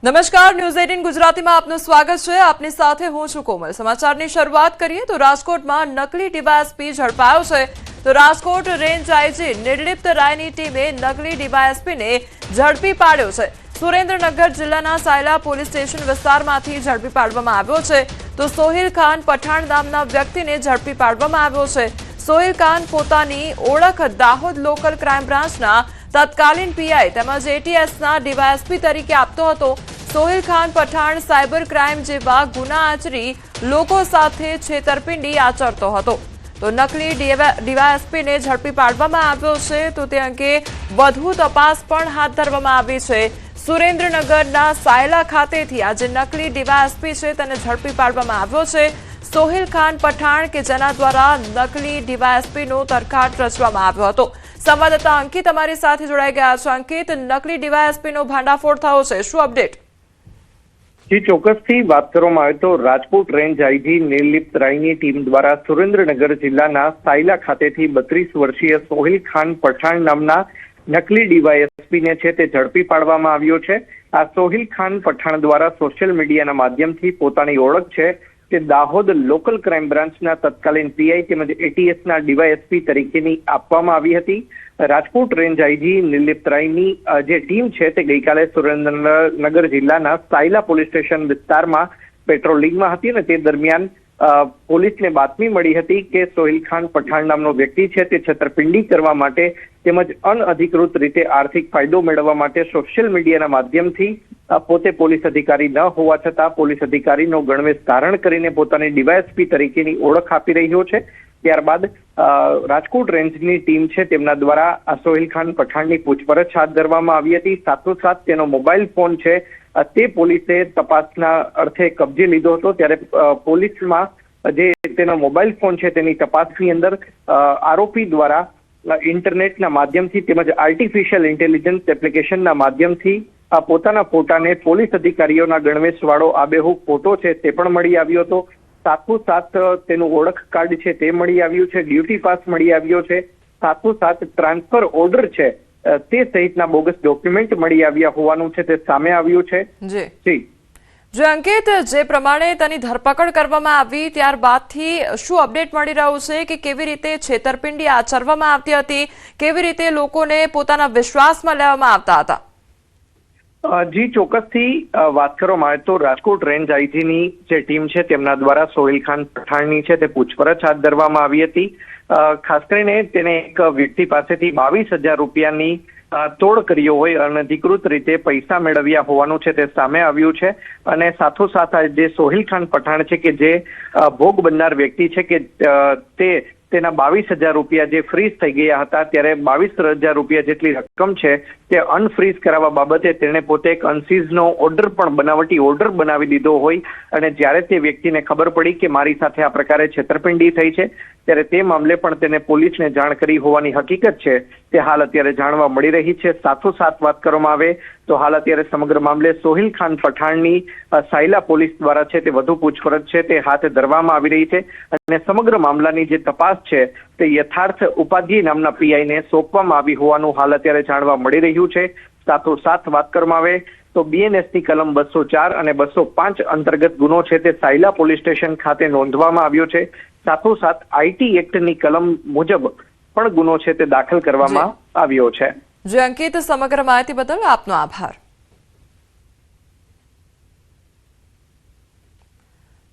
નમસ્કાર, ન્યૂઝ 18 ગુજરાતીમાં આપનું સ્વાગત છે। આપની સાથે હું છું કોમલ। સમાચારની શરૂઆત કરીએ તો રાજકોટમાં નકલી ડીવાયએસપી ઝડપાયો છે। તો રાજકોટ રેન્જ આઈજી નિર્લિપ્ત રાયની ટીમે નકલી ડીવાયએસપીને ઝડપી પાડ્યો છે। સુરેન્દ્રનગર જિલ્લાના સાયલા પોલીસ સ્ટેશન વિસ્તારમાંથી ઝડપી પાડવામાં આવ્યો છે। તો સોહિલ ખાન પઠાણ નામના વ્યક્તિને ઝડપી પાડવામાં આવ્યો છે। સોહિલ ખાન પોતાની ઓળખ દાહોદ લોકલ ક્રાઇમ બ્રાન્ચના તત્કાલીન પીઆઈ તેમજ એટીએસના ડીવાયએસપી તરીકે આપતો હતો। સોહિલ ખાન પઠાણ સાયબર ક્રાઇમ જેવા ગુના આચરી લોકો સાથે છેતરપિંડી આચરતો હતો। તો નકલી ડીવાયએસપીને ઝડપી પાડવામાં આવ્યો છે। તો તે અંગે વધુ તપાસ પણ હાથ ધરવામાં આવી છે। સુરેન્દ્રનગરના સાયલા ખાતેથી આ જે નકલી ડીવાયએસપી છે તેને ઝડપી પાડવામાં આવ્યો છે। સોહિલ ખાન પઠાણ કે જેના દ્વારા નકલી ડીવાયએસપીનો તરખાટ રચવામાં આવ્યો હતો। સંવાદદાતા અંકિત અમારી સાથે જોડાઈ ગયા છે। અંકિત, નકલી ડીવાયએસપીનો ભાંડાફોડ થયો છે, શું અપડેટ? જી, ચોક્કસથી વાત કરવામાં આવે તો રાજકોટ રેન્જ આઈજી નિર્લિપ્ત રાયની ટીમ દ્વારા સુરેન્દ્રનગર જિલ્લાના સાયલા ખાતેથી 32 વર્ષીય સોહિલ ખાન પઠાણ નામના નકલી ડીવાયએસપીને છે તે ઝડપી પાડવામાં આવ્યો છે। આ સોહિલ ખાન પઠાણ દ્વારા સોશિયલ મીડિયાના માધ્યમથી પોતાની ઓળખ છે તે દાહોદ લોકલ ક્રાઇમ બ્રાન્ચના તત્કાલીન પીઆઈ તેમજ એટીએસના ડીવાયએસપી તરીકેની આપવામાં આવી હતી। રાજકોટ રેન્જ આઈજી નિર્લિપ્ત રાયની જે ટીમ છે તે ગઈકાલે સુરેન્દ્રનગર જિલ્લાના સાયલા પોલીસ સ્ટેશન વિસ્તારમાં પેટ્રોલિંગમાં હતી અને તે દરમિયાન પોલીસને બાતમી મળી હતી કે સોહિલ ખાન પઠાણ નામનો વ્યક્તિ છે તે છેતરપિંડી કરવા માટે તેમજ અનઅધિકૃત રીતે આર્થિક ફાયદો મેળવવા માટે સોશિયલ મીડિયાના માધ્યમથી પોતે પોલીસ અધિકારી ન હોવા છતાં પોલીસ અધિકારીનો ગણવેશ ધારણ કરીને પોતાની ડીવાયએસપી તરીકેની ઓળખ આપી રહ્યો છે। ત્યારબાદ રાજકોટ રેન્જની ટીમ છે તેમના દ્વારા આ સોહિલ ખાન પઠાણની પૂછપરછ હાથ ધરવામાં આવી હતી। સાથોસાથ તેનો મોબાઈલ ફોન છે તે પોલીસે તપાસના અર્થે કબજે લીધો હતો। ત્યારે પોલીસમાં જે તેનો મોબાઈલ ફોન છે તેની તપાસની અંદર આરોપી દ્વારા ઇન્ટરનેટના માધ્યમથી તેમજ આર્ટિફિશિયલ ઇન્ટેલિજન્સ એપ્લિકેશનના માધ્યમથી પોતાના ફોટાને પોલીસ અધિકારીઓના ગણવેશવાળો આબેહૂબ ફોટો છે તે પણ મળી આવ્યો હતો। સાથોસાથ તેનું ઓળખ કાર્ડ છે તે મળી આવ્યું છે, ડ્યુટી પાસ મળી આવ્યો છે, સાથોસાથ ટ્રાન્સફર ઓર્ડર છે તે સહિતના બોગસ ડોક્યુમેન્ટ મળી આવ્યા હોવાનું છે તે સામે આવ્યું છે। જે અંકિત, જે પ્રમાણે તેની ધરપકડ કરવામાં આવી ત્યારબાદથી શું અપડેટ મળી રહ્યું છે કે કેવી રીતે છેતરપિંડી આચરવામાં આવતી હતી, કેવી રીતે લોકોને પોતાના વિશ્વાસમાં લેવામાં આવતા હતા? જી, ચોક્કસથી વાત કરવામાં આવે તો રાજકોટ રેન્જ આઈજીની જે ટીમ છે તેમના દ્વારા સોહિલ ખાન પઠાણની છે તે પૂછપરછ હાથ ધરવામાં આવી હતી। ખાસ કરીને તેને એક વ્યક્તિ પાસેથી 22,000 રૂપિયાની તોડ કર્યો હોય અનધિકૃત રીતે પૈસા મેળવ્યા હોવાનું છે તે સામે આવ્યું છે। અને સાથોસાથ જે સોહિલ ખાન પઠાણ છે કે જે ભોગ બનનાર વ્યક્તિ છે કે તેના 22,000 રૂપિયા જે ફ્રીઝ થઈ ગયા હતા ત્યારે 22,000 રૂપિયા જેટલી રકમ છે તે અનફ્રીઝ કરાવવા બાબતે તેણે પોતે એક અનસીઝનો ઓર્ડર પણ બનાવટી ઓર્ડર બનાવી દીધો હોય અને જ્યારે તે વ્યક્તિને ખબર પડી કે મારી સાથે આ પ્રકારે છેતરપિંડી થઈ છે ત્યારે તે મામલે પણ તેને પોલીસને જાણ કરી હોવાની હકીકત છે તે હાલ અત્યારે જાણવા મળી રહી છે। સાથોસાથ વાત કરવામાં આવે તો હાલ અત્યારે સમગ્ર મામલે સોહિલ ખાન પઠાણની સાયલા પોલીસ દ્વારા છે તે વધુ પૂછપરછ છે તે હાથ ધરવામાં આવી રહી છે અને સમગ્ર મામલાની જે તપાસ છે તે યથાર્થ ઉપાધ્યાય નામના પીઆઈને સોંપવામાં આવી હોવાનું હાલ અત્યારે જાણવા મળી રહ્યું છે। સાથોસાથ વાત કરવામાં આવે તો બીએનએસની કલમ 204 અને 205 અંતર્ગત ગુનો છે તે સાયલા પોલીસ સ્ટેશન ખાતે નોંધવામાં આવ્યો છે। સાથોસાથ આઈટી એક્ટની કલમ મુજબ પણ ગુનો છે તે દાખલ કરવામાં આવ્યો છે। જે અંકિત, સમગ્ર માહિતી બદલ આપનો આભાર।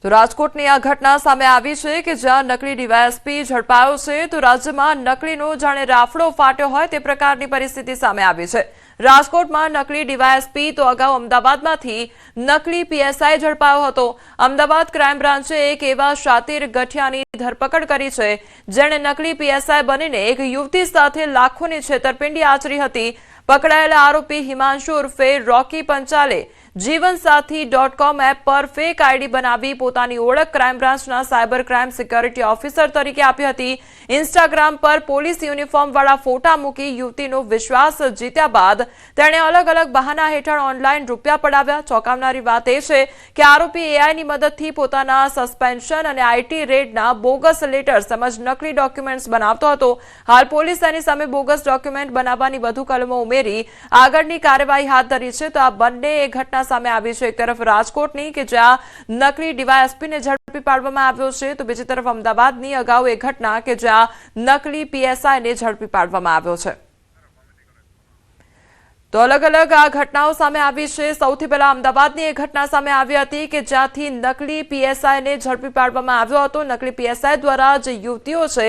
તો રાજકોટની આ ઘટના સામે આવી છે કે જ્યાં નકલી ડીવાયએસપી ઝડપાયો છે તો રાજ્યમાં નકલીનો જાણે રાફડો ફાટ્યો હોય તે પ્રકારની પરિસ્થિતિ સામે આવી છે। રાજકોટમાં નકલી ડીવાયએસપી તો અગાઉ અમદાવાદમાંથી નકલી પીએસઆઈ ઝડપાયો હતો। અમદાવાદ ક્રાઇમ બ્રાન્ચે એક એવા શાતીર ગઠિયાની ધરપકડ કરી છે જેણે નકલી પીએસઆઈ બનીને એક યુવતી સાથે લાખોની છેતરપિંડી આચરી હતી। પકડાયેલા આરોપી હિમાંશુ ઉર્ફે રોકી પંચાલે જીવનસાથી.com એપ પર ફેક આઈડી બનાવી પોતાની ઓળખ ક્રાઇમ બ્રાન્ચના સાયબર ક્રાઇમ સિક્યોરિટી ઓફિસર તરીકે આપી હતી। ઇન્સ્ટાગ્રામ પર પોલીસ યુનિફોર્મ વાળા ફોટા મૂકી યુવતીનો વિશ્વાસ જીત્યા બાદ તેણે અલગ અલગ બહાના હેઠળ ઓનલાઈન રૂપિયા પડાવ્યા। ચોંકાવનારી વાત એ છે કે આરોપી એઆઈની મદદથી પોતાના સસ્પેન્શન અને આઈટી રેડના બોગસ લેટર્સ તેમજ નકલી ડોક્યુમેન્ટ્સ બનાવતો હતો। હાલ પોલીસ તેની સામે બોગસ ડોક્યુમેન્ટ બનાવવાની વધુ કલમો ઉમેરી આગળની કાર્યવાહી હાથ ધરી છે। તો આ બંને ઘટના સામે આવી છે। એક તરફ રાજકોટની કે જ્યાં નકલી ડીવાયએસપીને ઝડપી પાડવામાં આવ્યો છે, તો બીજી તરફ અમદાવાદની અગાઉ એક ઘટના કે જ્યાં નકલી પીએસઆઈને ઝડપી પાડવામાં આવ્યો છે। તો અલગ અલગ આ ઘટનાઓ સામે આવી છે। સૌથી પહેલા અમદાવાદની એક ઘટના સામે આવી હતી કે જ્યાંથી નકલી પીએસઆઈને ઝડપી પાડવામાં આવ્યો હતો। નકલી પીએસઆઈ દ્વારા જે યુવતીઓ છે,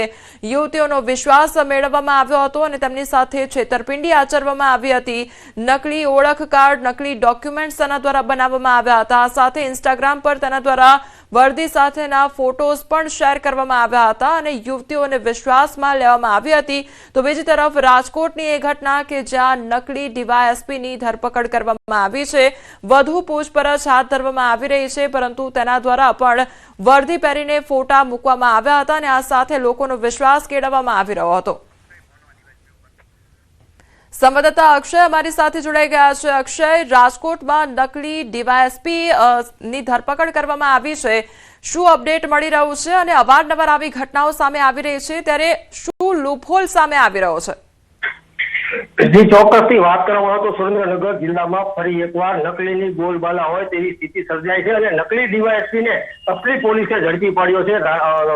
યુવતીઓનો વિશ્વાસ મેળવવામાં આવ્યો હતો અને તેમની સાથે છેતરપિંડી આચરવામાં આવી હતી। નકલી ઓળખ કાર્ડ, નકલી ડોક્યુમેન્ટ્સ તેના દ્વારા બનાવવામાં આવ્યા હતા। આ સાથે ઇન્સ્ટાગ્રામ પર તેના દ્વારા વર્દી સાથેના ફોટોઝ પણ શેર કરવામાં આવ્યા હતા અને યુવતીઓને વિશ્વાસમાં લેવામાં આવી હતી। તો બીજી તરફ રાજકોટની એ ઘટના કે જ્યાં નકલી ડીવાયએસપીની ધરપકડ કરવામાં આવી છે। વધુ પૂછપરછ હાથ ધરવામાં આવી રહી છે, પરંતુ તેના દ્વારા પણ વર્દી પહેરીને ફોટા મૂકવામાં આવ્યા હતા અને આ સાથે લોકોનો વિશ્વાસ કેળવવામાં આવી રહ્યો હતો। સંવાદદાતા અક્ષય અમારી સાથે જોડાઈ ગયા છે। અક્ષય, રાજકોટમાં નકલી ડીવાયએસપી ની ધરપકડ કરવામાં આવી છે, શું અપડેટ મળી રહ્યું છે અને અવારનવાર આવી ઘટનાઓ સામે આવી રહી છે, ત્યારે શું લૂપહોલ સામે આવી રહ્યો છે? જી, ચોક્કસથી વાત કરવામાં આવે તો સુરેન્દ્રનગર જિલ્લામાં ફરી એકવાર નકલીની બોલબાલા હોય તેવી સ્થિતિ સર્જાઈ છે અને નકલી ડીવાયએસપીને અસલી પોલીસે ઝડપી પાડ્યો છે।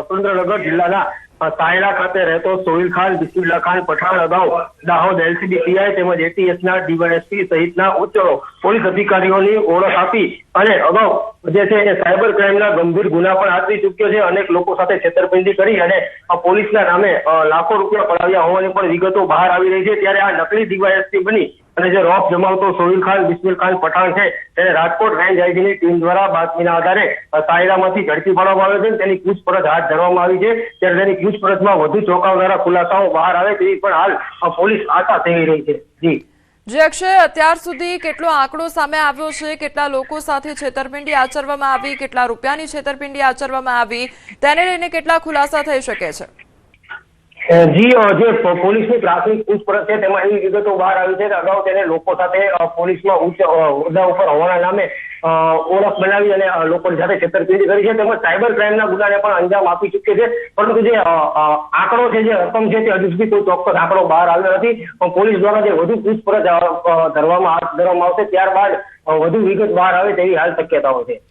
સુરેન્દ્રનગર જિલ્લાના સાયલા ખાતે રહેતો સોહિલ ખાન, બિસ્મિલ્લા ખાન પઠાણ અગાઉ દાહોદ એલસીબી પીઆઈ તેમજ એટીએસના ડીવાયએસપી સહિતના ઉચ્ચ પોલીસ અધિકારીઓની ઓળખ આપી અને અગાઉ જે છે એ સાયબર ક્રાઇમના ગંભીર ગુના પણ આચરી ચૂક્યો છે। અનેક લોકો સાથે છેતરપિંડી કરી અને પોલીસના નામે લાખો રૂપિયા પડાવ્યા હોવાની પણ વિગતો બહાર આવી રહી છે। ત્યારે આ નકલી ડીવાયએસપી બની અને જે રોપ જમાવતો સોહિલ ખાન, બિસ્મિલ ખાન પઠાણ છે તેને રાજકોટ રેન્જ આઈજીની ટીમ દ્વારા બાતમીના આધારે સાયરામાંથી ઝડપી પાડવામાં આવ્યો છે। તેની પૂછપરછ હાથ ધરવામાં આવી છે। ત્યારે તેની પૂછપરછમાં વધુ ચોંકાવનારા ખુલાસાઓ બહાર આવે તેવી પણ હાલ પોલીસ આશા સેવી રહી છે। જી અક્ષય, અત્યાર સુધી કેટલો આંકડો સામે આવ્યો છે? કેટલા લોકો સાથે છેતરપિંડી આચરવામાં આવી? કેટલા રૂપિયાની છેતરપિંડી આચરવામાં આવી? તેને લઈને કેટલા ખુલાસા થઈ શકે છે? જી, જે પોલીસની પ્રાથમિક પૂછપરછ છે તેમાં એવી વિગતો બહાર આવી છે કે અગાઉ તેને લોકો સાથે પોલીસમાં ઉચ્ચ હોદ્દા ઉપર હોવાના નામે ઓળખ બનાવી અને લોકોની સાથે છેતરપિંડી કરી છે તેમજ સાયબર ક્રાઇમના ગુનાને પણ અંજામ આપી ચૂક્યો છે। પરંતુ જે આંકડો છે, જે રકમ છે, તે હજુ સુધી કોઈ ચોક્કસ આંકડો બહાર આવ્યો નથી। પોલીસ દ્વારા જે વધુ પૂછપરછ હાથ ધરવામાં આવશે ત્યારબાદ વધુ વિગત બહાર આવે તેવી હાલ શક્યતાઓ છે।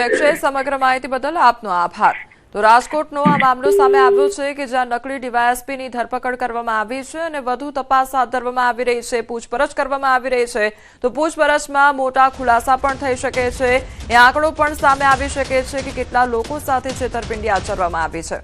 અક્ષય, સમગ્ર માહિતી બદલ આપનો આભાર। તો રાજકોટનો આ મામલો સામે આવ્યો છે કે જ્યાં નકલી ડીવાયએસપીની ધરપકડ કરવામાં આવી છે અને વધુ તપાસ હાથ ધરવામાં આવી રહી છે, પૂછપરછ કરવામાં આવી રહી છે। તો પૂછપરછમાં મોટા ખુલાસા પણ થઈ શકે છે, એ આંકડો પણ સામે આવી શકે છે કે કેટલા લોકો સાથે છેતરપિંડી આચરવામાં આવી છે।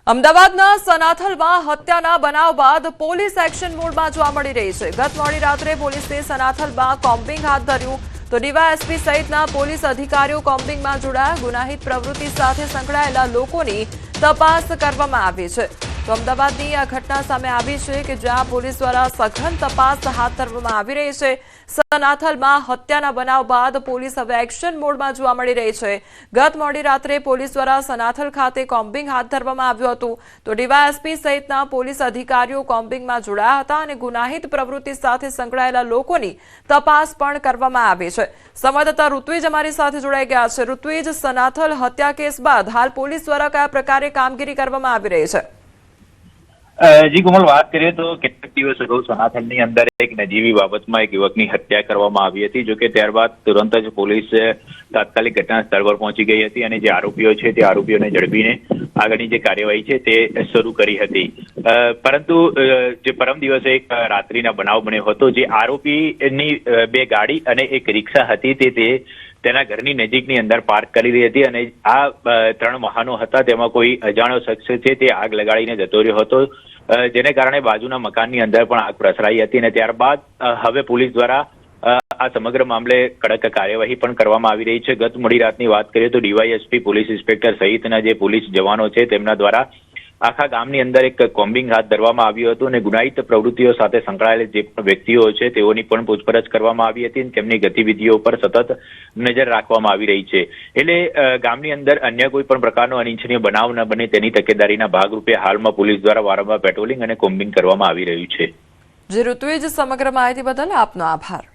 અમદાવાદના સનાથલમાં હત્યાના બનાવ બાદ પોલીસ એક્શન મોડમાં જોવા મળી રહી છે। ગત મોડી રાત્રે પોલીસે સનાથલમાં કોમ્બિંગ હાથ ધર્યું, તો ડીવાયએસપી સહિતના પોલીસ અધિકારીઓ કોમ્બિંગમાં જોડાયા। ગુનાહિત પ્રવૃત્તિ સાથે સંકળાયેલા લોકોની તપાસ કરવામાં આવી છે। તો અમદાવાદની આ ઘટના સામે આવી છે કે જ્યાં પોલીસ દ્વારા સઘન તપાસ હાથ ધરવામાં આવી રહી છે। સનાથલમાં હત્યાના બનાવ બાદ પોલીસ હવે એક્શન મોડમાં જોવા મળી રહી છે। ગત મોડી રાત્રે પોલીસ દ્વારા સનાથલ ખાતે કોમ્બિંગ હાથ ધરવામાં આવ્યું હતું, તો ડીવાયએસપી સહિતના પોલીસ અધિકારીઓ કોમ્બિંગમાં જોડાયા હતા અને ગુનાહિત પ્રવૃત્તિ સાથે સંકળાયેલા લોકોની તપાસ પણ કરવામાં આવી છે। સંવાદદાતા ઋત્વિજ અમારી સાથે જોડાઈ ગયા છે। ઋત્વિજ, સનાથલ હત્યા કેસ બાદ હાલ પોલીસ દ્વારા કયા પ્રકારે કામગીરી કરવામાં આવી રહી છે? જી કોમલ, વાત કરીએ તો કેટલાક દિવસ અગાઉ સનાથલની અંદર એક નજીવી બાબતમાં એક યુવકની હત્યા કરવામાં આવી હતી। જોકે ત્યારબાદ તુરંત જ પોલીસ તાત્કાલિક ઘટના સ્થળ પર પહોંચી ગઈ હતી અને જે આરોપીઓ છે તે આરોપીઓને ઝડપીને આગળની જે કાર્યવાહી છે તે શરૂ કરી હતી। પરંતુ જે પરમ દિવસે એક રાત્રિના બનાવ બન્યો હતો, જે આરોપીની બે ગાડી અને એક રિક્ષા હતી તે તેના ઘરની નજીકની અંદર પાર્ક કરી રહી હતી અને આ 3 વાહનો હતા તેમાં કોઈ અજાણ્યો શખ્સ છે તે આગ લગાડીને જતો રહ્યો હતો, જેને કારણે બાજુના મકાનની અંદર પણ આગ પ્રસરાઈ હતી અને ત્યારબાદ હવે પોલીસ દ્વારા આ સમગ્ર મામલે કડક કાર્યવાહી પણ કરવામાં આવી રહી છે। ગત મોડી રાતની વાત કરીએ તો ડીવાયએસપી, પોલીસ ઇન્સ્પેક્ટર સહિતના જે પોલીસ જવાનો છે તેમના દ્વારા આખા ગામની અંદર એક કોમ્બિંગ હાથ ધરવામાં આવ્યું હતું અને ગુનાહિત પ્રવૃત્તિઓ સાથે સંકળાયેલા જે પણ વ્યક્તિઓ છે તેઓની પણ પૂછપરછ કરવામાં આવી હતી અને તેમની ગતિવિધિઓ પર સતત નજર રાખવામાં આવી રહી છે। એટલે ગામની અંદર અન્ય કોઈ પણ પ્રકારનો અનિચ્છનીય બનાવ ન બને તેની તકેદારીના ભાગરૂપે હાલમાં પોલીસ દ્વારા વારંવાર પેટ્રોલિંગ અને કોમ્બિંગ કરવામાં આવી રહ્યું છે। જી ઋત્વિજ, સમગ્ર માહિતી બદલ આપનો આભાર।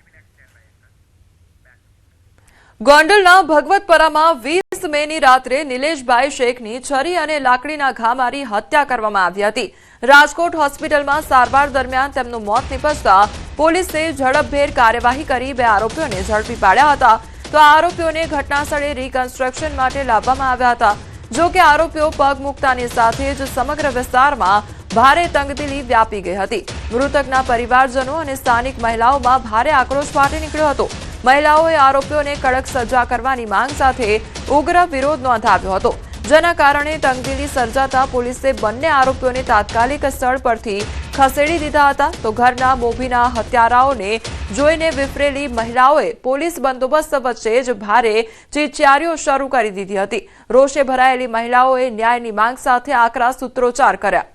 ગોંડલના ભગવતપરામાં 20 મેની રાત્રે નિલેશભાઈ શેખની છરી અને લાકડીના ઘા મારી હત્યા કરવામાં આવી હતી। રાજકોટ હોસ્પિટલમાં સારવાર દરમિયાન તેમનું મોત નીપજતા પોલીસે ઝડપભેર કાર્યવાહી કરી 2 આરોપીઓને ઝડપી પાડ્યા હતા. તો આ આરોપીઓને ઘટનાસ્થળે રિકન્સ્ટ્રક્શન માટે લાવવામાં આવ્યા હતા. જો કે આરોપીઓ પગ મૂકતાની સાથે જ સમગ્ર વિસ્તારમાં ભારે તંગદિલી વ્યાપી ગઈ હતી. મૃતકના પરિવારજનો અને સ્થાનિક મહિલાઓમાં ભારે આક્રોશ ફાટી નીકળ્યો હતો. મહિલાઓએ આરોપીઓને કડક સજા કરવાની માંગ સાથે ઉગ્ર વિરોધ નોંધાવ્યો હતો, જેના કારણે તંગદિલી સર્જાતા પોલીસે બંને આરોપીઓને તાત્કાલિક સ્થળ પરથી ખસેડી દીધા હતા. તો ઘરના મોભીના હત્યારાઓને જોઈને વિફરેલી મહિલાઓએ પોલીસ બંદોબસ્ત વચ્ચે જ ભારે ચીચિયારીઓ શરૂ કરી દીધી હતી. રોષે ભરાયેલી મહિલાઓએ ન્યાયની માંગ સાથે આકરા સૂત્રોચ્ચાર કર્યા.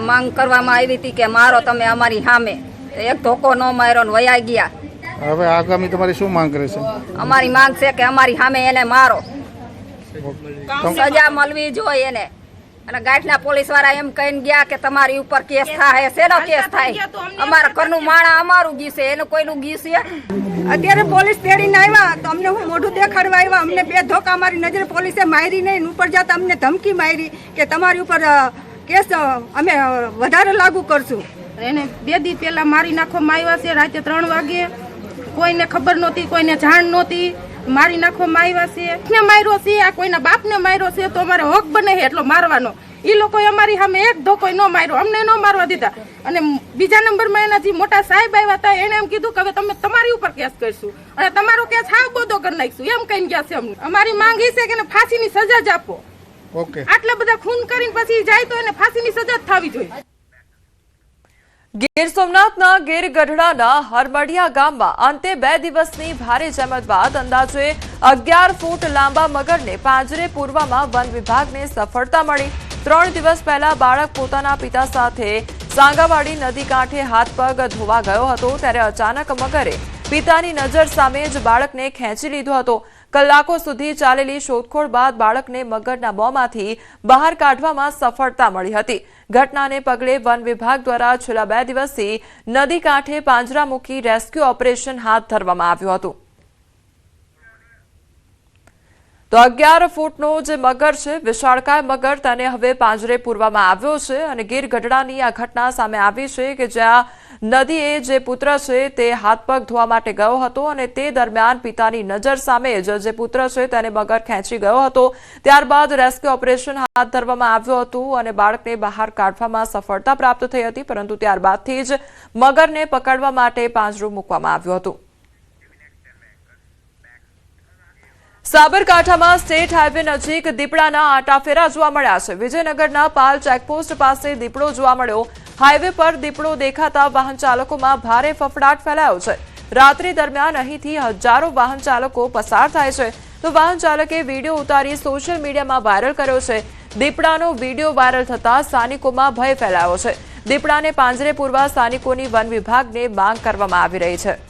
માંગ કરવામાં આવી હતી કે મારો તમે અમારી સામે, એક ધોકો ન માર્યો ને વયા ગયા. હવે આગામી તમારી શું માંગ કરે છે? અમારી માંગ છે કે અમારી સામે એને મારો, સજા મળવી જોઈએ એને. અને ગાંઠના પોલીસ વાળા એમ કહીને ગયા કે તમારી ઉપર કેસ થાય. શેનો કેસ થાય? અમારા ઘરનું માણા અમારું ગીસે, એનું કોઈનું ગીસે. અત્યારે પોલીસ તેડીને આવ્યા તો અમને હું મોઢું દેખાડવા આવ્યા. અમને 2 ધોકા મારી નજરે પોલીસે મારી નહીં. ઉપર જતા અમને ધમકી મારી કે તમારી ઉપર કેસ અમે વધારે લાગુ કરશું. એને 2 દી પહેલા મારી નાખવામાં આવ્યા છે. રાતે 3 વાગે કોઈને ખબર નહોતી, કોઈને જાણ નહોતી. મારી નાખવામાં આવ્યા છે. ને માર્યો છે, આ કોઈના બાપને માર્યો છે તો અમારે હક બને છે એટલો મારવાનો. એ લોકોએ અમારી સામે એક ધોકો ન માર્યો, અમને ન મારવા દીધા. અને બીજા નંબરમાં એના જે મોટા સાહેબ આવ્યા હતા એને એમ કીધું કે હવે તમે તમારી ઉપર કેસ કરશું અને તમારો કેસ હાવ બોધો કરી નાખશું એમ કહીને ગયા છે. અમને અમારી માંગ એ છે કે એને ફાંસીની સજા જ આપો. ઓકે, આટલા બધા ખૂન કરીને પછી જાય તો એને ફાંસીની સજા જ થવી જોઈએ. ગીર સોમનાથના ગીર ગઢડાના હરમડિયા ગામમાં અંતે 2 દિવસની ભારે જહેમત બાદ અંદાજે 11 ફૂટ લાંબા મગરને પાંજરે પૂરવામાં વન વિભાગને સફળતા મળી. 3 દિવસ પહેલા બાળક પોતાના પિતા સાથે સાંગાવાડી નદી કાંઠે હાથ પગ ધોવા ગયો હતો, ત્યારે અચાનક મગરે પિતાની નજર સામે જ બાળકને ખેંચી લીધો હતો. કલાકો સુધી ચાલેલી શોધખોળ બાદ બાળકને મગરના મોંમાંથી બહાર કાઢવામાં સફળતા મળી હતી. ઘટનાને પગલે વન વિભાગ દ્વારા છેલ્લા 2 દિવસથી નદી કાંઠે પાંજરા મૂકી રેસ્ક્યુ ઓપરેશન હાથ ધરવામાં આવ્યું હતું. તો 11 ફૂટનો જે મગર છે, વિશાળકાય મગર, તેને હવે પાંજરે પૂરવામાં આવ્યો છે. અને ગીર ગઢડાની આ ઘટના સામે આવી છે કે જ્યાં નદીએ જે પુત્ર છે તે હાથ પગ ધોવા માટે ગયો હતો અને તે દરમિયાન પિતાની નજર સામે જ જે પુત્ર છે તેને મગર ખેંચી ગયો હતો. ત્યારબાદ રેસ્ક્યુ ઓપરેશન હાથ ધરવામાં આવ્યું હતું અને બાળકને બહાર કાઢવામાં સફળતા પ્રાપ્ત થઈ હતી, પરંતુ ત્યારબાદથી જ મગરને પકડવા માટે પાંજરું મૂકવામાં આવ્યું હતું. સાબરકાંઠામાં સ્ટેટ હાઈવે નજીક દીપડાના આટાફેરા જોવા મળ્યા છે. વિજયનગરના પાલ ચેકપોસ્ટ પાસે દીપડો જોવા મળ્યો. હાઈવે પર દીપડો દેખાતા વાહન ચાલકોમાં ભારે ફફડાટ ફેલાયો છે. રાત્રિ દરમિયાન અહીંથી હજારો વાહન ચાલકો પસાર થાય છે. તો વાહન ચાલકે વિડીયો ઉતારી સોશિયલ મીડિયામાં વાયરલ કર્યો છે. દીપડાનો વિડીયો વાયરલ થતા સ્થાનિકોમાં ભય ફેલાયો છે. દીપડાને પાંજરે પૂરવા સ્થાનિકોની વન વિભાગને માંગ કરવામાં આવી રહી છે.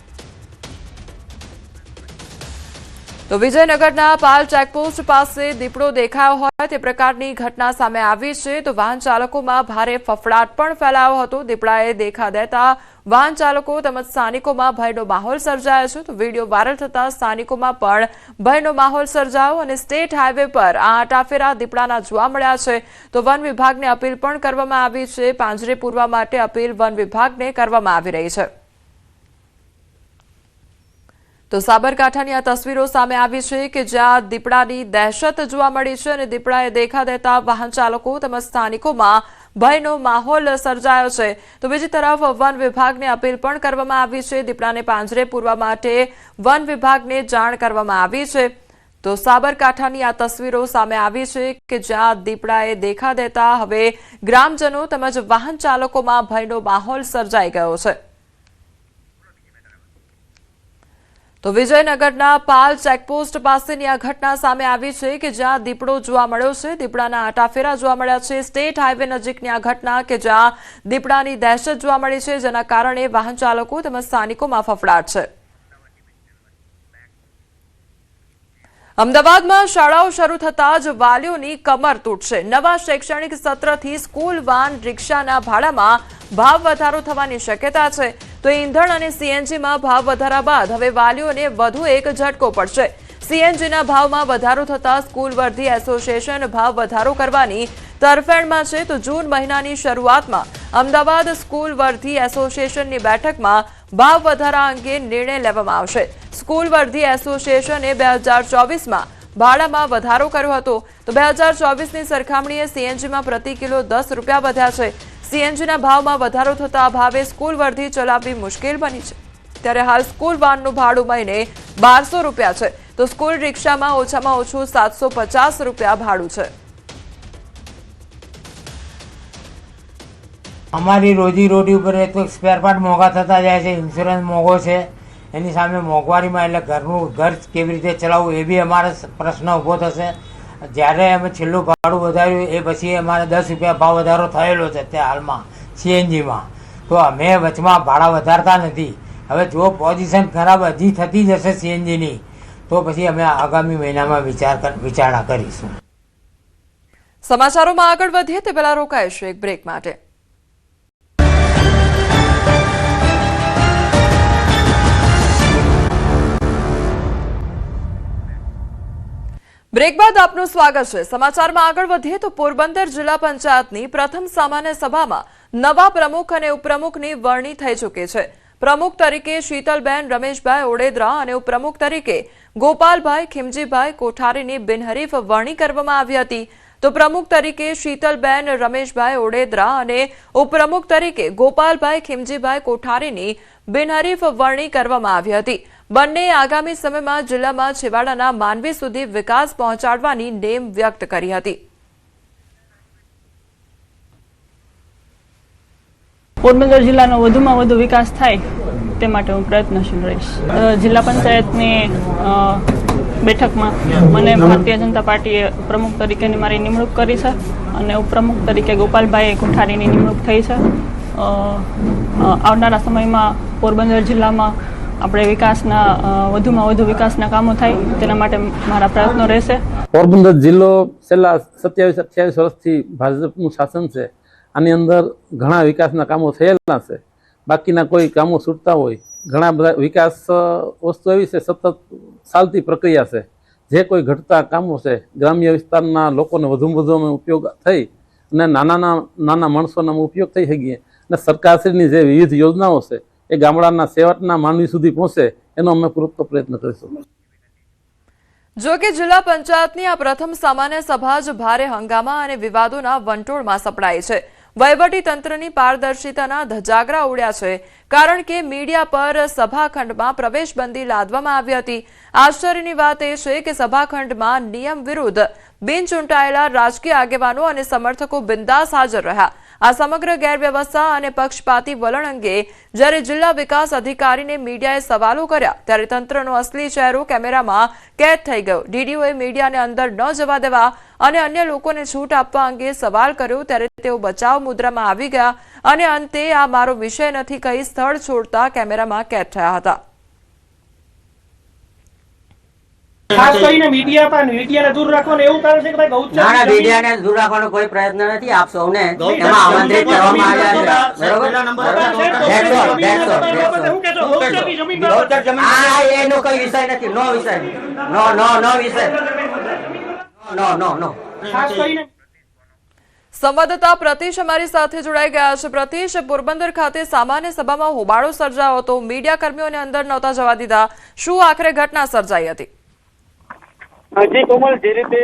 તો વિજયનગરના પાલ ચેકપોસ્ટ પાસે દીપડો દેખાયો હોય તે પ્રકારની ઘટના સામે આવી છે. તો વાહન ચાલકોમાં ભારે ફફડાટ પણ ફેલાયો હતો. દીપડાએ દેખા દેતા વાહન ચાલકો તેમજ સ્થાનિકોમાં ભયનો માહોલ સર્જાયો છે. તો વિડીયો વાયરલ થતા સ્થાનિકોમાં પણ ભયનો માહોલ સર્જાયો અને સ્ટેટ હાઈવે પર આ આટાફેરા દીપડાના જોવા મળ્યા છે. તો વન વિભાગને અપીલ પણ કરવામાં આવી છે. પાંજરે પૂરવા માટે અપીલ વન વિભાગને કરવામાં આવી રહી છે. તો સાબરકાંઠાની આ તસવીરો સામે આવી છે કે જ્યાં દીપડાની દહેશત જોવા મળી છે અને દીપડાએ દેખા દેતા વાહન ચાલકો તેમજ સ્થાનિકોમાં ભયનો માહોલ સર્જાયો છે. તો બીજી તરફ વન વિભાગને અપીલ પણ કરવામાં આવી છે. દીપડાને પાંજરે પૂરવા માટે વન વિભાગને જાણ કરવામાં આવી છે. તો સાબરકાંઠાની આ તસવીરો સામે આવી છે કે જ્યાં દીપડાએ દેખા દેતા હવે ગ્રામજનો તેમજ વાહન ચાલકોમાં ભયનો માહોલ સર્જાઈ ગયો છે. તો વિજયનગરના પાલ ચેકપોસ્ટ પાસેની આ ઘટના સામે આવી છે કે જ્યાં દીપડો જોવા મળ્યો છે. દીપડાના આટાફેરા જોવા મળ્યા છે. સ્ટેટ હાઈવે નજીકની આ ઘટના કે જ્યાં દીપડાની દહેશત જોવા મળી છે, જેના કારણે વાહન ચાલકો તેમજ સ્થાનિકોમાં ફફડાટ છે. અમદાવાદમાં શાળાઓ શરૂ થતા જ વાલીઓની કમર તૂટશે. નવા શૈક્ષણિક સત્રથી સ્કૂલ વાન રિક્ષાના ભાડામાં ભાવ વધારો થવાની શક્યતા છે. તો ઈંધણ અને સીએનજીમાં ભાવ વધારા બાદ હવે વાલીઓને વધુ એક ઝટકો પડશે. સીએનજીના ભાવમાં વધારો થતા સ્કૂલ વર્ધી એસોસિએશન ભાવ વધારો કરવાની તરફેણમાં છે તો જૂન મહિનાની શરૂઆતમાં અમદાવાદ સ્કૂલ વર્ધી એસોસિએશનની બેઠકમાં ભાવ વધારા અંગે નિર્ણય લેવામાં આવશે. સ્કૂલ વર્ધી એસોસિએશને 2024માં ભાડામાં વધારો કર્યો હતો તો 2024ની સરખામણીએ સીએનજીમાં પ્રતિ કિલો 10 રૂપિયા વધ્યા છે. સીએનજીના ભાવમાં વધારો થતા ભાવે સ્કૂલ વર્ધી ચલાવવી મુશ્કેલ બની છે. ત્યારે હાલ સ્કૂલ વાનનું ભાડું મહિને 1200 રૂપિયા છે તો સ્કૂલ રિક્ષામાં ઓછામાં ઓછું 750 રૂપિયા ભાડું છે. અમારી રોજી ઉપર તો સ્પેર પાર્ટ મોંઘા થતા જાય છે, ઇન્સ્યોરન્સ મોંઘો છે, એની સામે મોંઘવારીમાં એટલે ઘર કેવી રીતે ચલાવવું એ બી અમારે પ્રશ્ન ઊભો થશે. જ્યારે અમે છેલ્લું ભાડું વધાર્યું એ પછી અમારે 10 રૂપિયા ભાવ વધારો થયેલો છે તે હાલમાં સીએનજીમાં. તો અમે વચમાં ભાડા વધારતા નથી. હવે જો પોઝિશન ખરાબ હજી થતી જશે સીએનજીની તો પછી અમે આગામી મહિનામાં વિચારણા કરીશું. સમાચારોમાં આગળ વધીએ તે પહેલા રોકાઈશું એક બ્રેક માટે. બ્રેક બાદ આપનું સ્વાગત છે. સમાચારમાં આગળ વધીએ તો પોરબંદર જિલ્લા પંચાયતની પ્રથમ સામાન્ય સભામાં નવા પ્રમુખ અને ઉપપ્રમુખની વરણી થઈ ચૂકી છે. પ્રમુખ તરીકે શીતલબેન રમેશભાઈ ઓડેદરા અને ઉપપ્રમુખ તરીકે ગોપાલભાઈ ખીમજીભાઈ કોઠારીની બિનહરીફ વરણી કરવામાં આવી હતી. તો પ્રમુખ તરીકે શીતલબેન રમેશભાઈ ઓડેદરા અને ઉપપ્રમુખ તરીકે ગોપાલભાઈ ખીમજીભાઈ કોઠારીની બિનહરીફ વરણી કરવામાં આવી હતી. બંને આગામી સમયમાં જિલ્લામાં છેવાડાના માનવી સુધી વિકાસ પહોંચાડવાની નેમ વ્યક્ત કરી હતી. પોરબંદર જિલ્લાનો વધુમાં વધુ વિકાસ થાય તે માટે હું પ્રયત્નશીલ રહીશ. જિલ્લા પંચાયતની બેઠકમાં મને ભારતીય જનતા પાર્ટીએ પ્રમુખ તરીકેની મારી નિમણૂક કરી છે અને ઉપપ્રમુખ તરીકે ગોપાલભાઈ કોઠારીની નિમણૂક થઈ છે. આવનારા સમયમાં પોરબંદર જિલ્લામાં આપણે વિકાસના વધુમાં વધુ વિકાસના કામો થાય તેના માટે મારા પ્રયત્નો રહેશે. પોરબંદર જિલ્લો છેલ્લા 27-28 વર્ષથી ભાજપનું શાસન છે. આની અંદર ઘણા વિકાસના કામો થયેલા છે. બાકીના કોઈ કામો છૂટતા હોય. ઘણા બધા વિકાસ વસ્તુ એવી છે સતત ચાલતી પ્રક્રિયા છે. જે કોઈ ઘટતા કામો છે ગ્રામ્ય વિસ્તારના લોકોને વધુમાં વધુ ઉપયોગ થઈ અને નાના માણસોના ઉપયોગ થઈ શકીએ અને સરકારશ્રીની જે વિવિધ યોજનાઓ છે એ ગામડાના સેવાટના માનવી સુધી પહોંચે એનો અમે પૂરતો પ્રયત્ન કરીશું. જો કે જિલ્લા પંચાયતની આ પ્રથમ સામાન્ય સભા જ ભારે હંગામા અને વિવાદોના વંટોળમાં સપડાઈ છે. વહીવટી તંત્રની પારદર્શિતાના ધજાગરા ઉડ્યા છે કારણ કે મીડિયા પર સભાખંડમાં પ્રવેશબંધી લાદવામાં આવી હતી. આશ્ચર્યની વાત એ છે કે સભાખંડમાં નિયમ વિરુદ્ધ બિનચૂંટાયેલા રાજકીય આગેવાનો અને સમર્થકો બિંદાસ હાજર રહ્યા. આ સમગ્ર ગેરવ્યવસ્થા અને પક્ષપાતી વલણ અંગે જ્યારે જિલ્લા વિકાસ અધિકારીને મીડિયાએ સવાલો કર્યા ત્યારે તંત્રનો અસલી ચહેરો કેમેરામાં કેદ થઈ ગયો. ડીડીઓએ મીડિયાને અંદર ન જવા દેવા અને અન્ય લોકોને છૂટ આપવા અંગે સવાલ કર્યો ત્યારે તેઓ બચાવ મુદ્રામાં આવી ગયા અને અંતે આ મારો વિષય નથી કહી સ્થળ છોડતા કેમેરામાં કેદ થયા હતા. ખાસ કરીને મીડિયાને દૂર રાખવાનું એવું કારણ છે કે ભાઈ ગૌચર મીડિયાને દૂર રાખવાનો કોઈ પ્રયત્ન નથી. આપ સૌને એમાં આમંત્રિત કરવામાં આવ્યા છે. બરોબર, એનો કોઈ વિષય નથી. નો વિષય, નો વિષય, નો. ખાસ કરીને સંવાદદાતા પ્રતીશ અમારી સાથે જોડાઈ ગયા છે. પ્રતીશ, પોરબંદર ખાતે સામાન્ય સભામાં હોબાળો સર્જાયો હતો. મીડિયા કર્મીઓને અંદર નહોતા જવા દીધા. શું આખરે ઘટના સર્જાઈ હતી? જી કોમલ, જે રીતે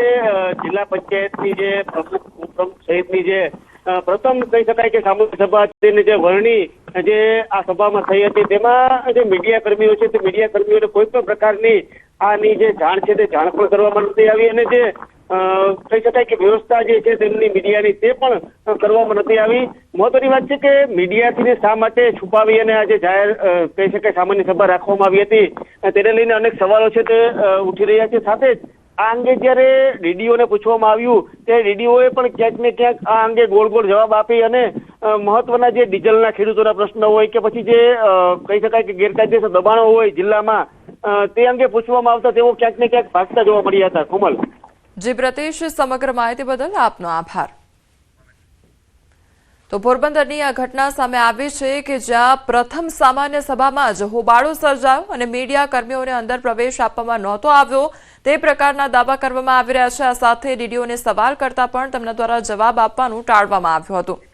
જિલ્લા પંચાયતની જે પ્રમુખ સહિતની જે પ્રથમ કહી શકાય કે સામાન્ય સભા તેની જે વરણી જે આ સભામાં થઈ હતી તેમાં જે મીડિયા કર્મીઓ છે તે મીડિયા કર્મીઓને કોઈ પણ પ્રકારની આની જે જાણ છે તે જાણ પણ કરવામાં નથી આવી અને જે કહી શકાય કે વ્યવસ્થા જે છે તેમની મીડિયાની તે પણ કરવામાં નથી આવી. મહત્વની વાત છે કે મીડિયાથી શા માટે છુપાવી અને આજે જાહેર કહી શકાય સામાન્ય સભા રાખવામાં આવી હતી તેને લઈને અનેક સવાલો છે તે ઉઠી રહ્યા છે. સાથે જ આ અંગે જયારે ડીડીઓને પૂછવામાં આવ્યું ત્યારે ડીડીઓએ પણ ક્યાંક ને ક્યાંક આ અંગે ગોળ જવાબ આપી અને મહત્વના જે ડીઝલના ખેડૂતોના પ્રશ્ન હોય કે પછી જે કહી શકાય કે ગેરકાયદેસર દબાણો હોય જિલ્લામાં તે અંગે પૂછવામાં આવતા તેઓ ક્યાંક ને ક્યાંક ભાગતા જોવા મળ્યા હતા. કોમલ. જી પ્રતીશ, સમગ્ર માહિતી બદલ આપનો આભાર. તો પોરબંદરની આ ઘટના સામે આવી છે કે જ્યાં પ્રથમ સામાન્ય સભામાં જ હોબાળો સર્જાયો અને મીડિયા કર્મીઓને અંદર પ્રવેશ આપવામાં નહોતો આવ્યો તે પ્રકારના દાવા કરવામાં આવી રહ્યા છે। આ સાથે ડીડીઓને સવાલ કરતા પણ તેમના દ્વારા જવાબ આપવાનું ટાળવામાં આવ્યું હતું।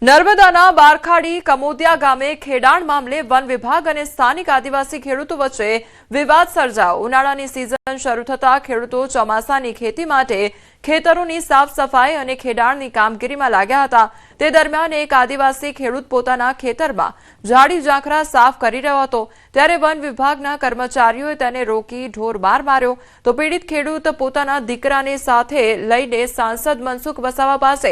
નર્મદાના બારખાડી કમોદિયા ગામે ખેડાણ મામલે વન વિભાગ અને સ્થાનિક આદિવાસી ખેડૂતો વચ્ચે વિવાદ સર્જાયો। ઉનાળાની સિઝન શરૂ થતા ખેડૂતો ચોમાસાની ખેતી માટે ખેતરોની સાફ સફાઈ અને ખેડાણની કામગીરીમાં લાગ્યા હતા। તે દરમિયાન એક આદિવાસી ખેડૂત પોતાના ખેતરમાં ઝાડી ઝાંખરા સાફ કરી રહ્યો હતો ત્યારે વન વિભાગના કર્મચારીઓએ તેને રોકી ઢોરમાર માર્યો તો પીડિત ખેડૂત પોતાના દીકરાને સાથે લઈને સાંસદ મનસુખ વસાવા પાસે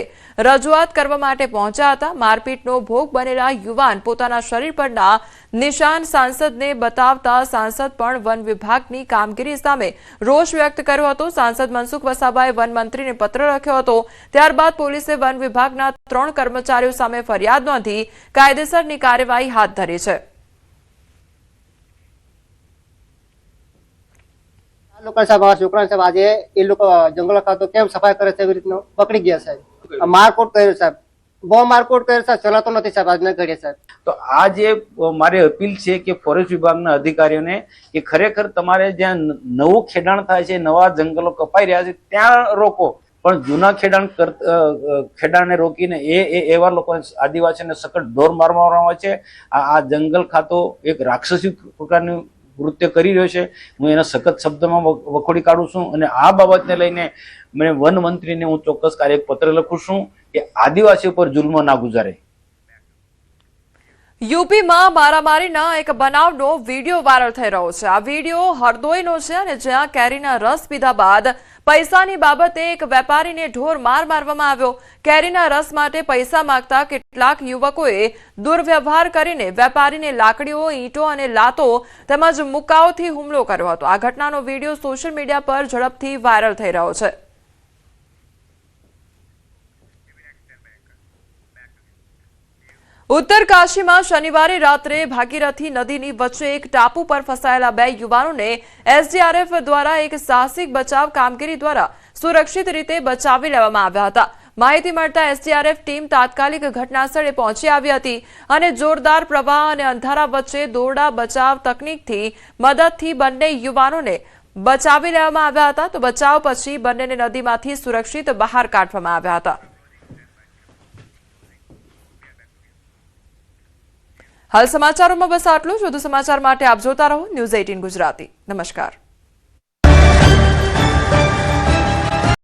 રજૂઆત કરવા માટે પહોંચ્યા હતા। મારપીટનો ભોગ બનેલા યુવાન પોતાના શરીર પરના નિશાન સાંસદને બતાવતા સાંસદ પણ વન વિભાગની કામગીરી સામે રોષ વ્યક્ત કર્યો હતો। સાંસદ મનસુખ વસાવાએ વન મંત્રીને પત્ર લખ્યો હતો। ત્યારબાદ પોલીસે વન વિભાગના 3 કર્મચારીઓ સામે ફરિયાદ નોંધી કાયદેસરની કાર્યવાહી હાથ ધરી છે। લોકો સાહેબ આ છોકરા સાહેબ આજે એ લોકો જંગલો ખાતો કેમ સફાઈ કરે છે એવી રીતનો પકડી ગયા સાહેબ। મારકોટ કર્યો સાહેબ, બહુ મારકોટ કર્યો સાહેબ, ચલાતો નથી સાહેબ આજના ઘડીએ સાહેબ। તો આ જે મારી અપીલ છે કે ફોરેસ્ટ વિભાગના અધિકારીઓને કે ખરેખર તમારે જ્યાં નવું ખેડાણ થાય છે, નવા જંગલો કપાઈ રહ્યા છે ત્યાં રોકો, પણ જૂના ખેડાણને રોકીને એવા લોકો આદિવાસીને સખત ઢોર મારવામાં આવે છે। આ જંગલ ખાતો એક રાક્ષસી પ્રકારનું કૃત્ય કરી રહ્યો છે। હું એના સખત શબ્દમાં વખોડી કાઢું છું અને આ બાબતને લઈને મેં વન મંત્રીને હું ચોક્કસ કાર્ય પત્ર લખું છું કે આદિવાસી પર જુલ્મ ના ગુજારે। યુપીમાં મારામારીના એક બનાવનો વિડીયો વાયરલ થઈ રહ્યો છે। આ વિડીયો હરદોઈનો છે અને જ્યાં કેરીના રસ પીધા બાદ પૈસાની બાબતે એક વેપારીને ઢોર મારવામાં આવ્યો। કેરીના રસ માટે પૈસા માંગતા કેટલાક યુવકોએ દુર્વ્યવહાર કરીને વેપારીને લાકડીઓ, ઈંટો અને લાતો તેમજ મુક્કાઓથી હુમલો કર્યો હતો। આ ઘટનાનો વિડીયો સોશિયલ મીડિયા પર ઝડપથી વાયરલ થઈ રહ્યો છે। ઉત્તરકાશીમાં શનિવારે રાત્રે ભાગીરથી નદીની વચ્ચે એક ટાપુ પર ફસાયેલા 2 યુવાનોને એસડીઆરએફ દ્વારા એક સાહસિક બચાવ કામગીરી દ્વારા સુરક્ષિત રીતે બચાવી લેવામાં આવ્યા હતા। માહિતી મળતા એસડીઆરએફ ટીમ તાત્કાલિક ઘટનાસ્થળે પહોંચી આવી હતી અને જોરદાર પ્રવાહ અને અંધારા વચ્ચે દોરડા બચાવ તકનીકથી મદદથી બંને યુવાનોને બચાવી લેવામાં આવ્યા હતા। તો બચાવ પછી બંનેને નદીમાંથી સુરક્ષિત બહાર કાઢવામાં આવ્યા હતા। હાલ સમાચારોમાં બસ આટલું જ। વધુ સમાચાર માટે આપ જોતા રહો ન્યૂઝ 18 ગુજરાતી। નમસ્કાર।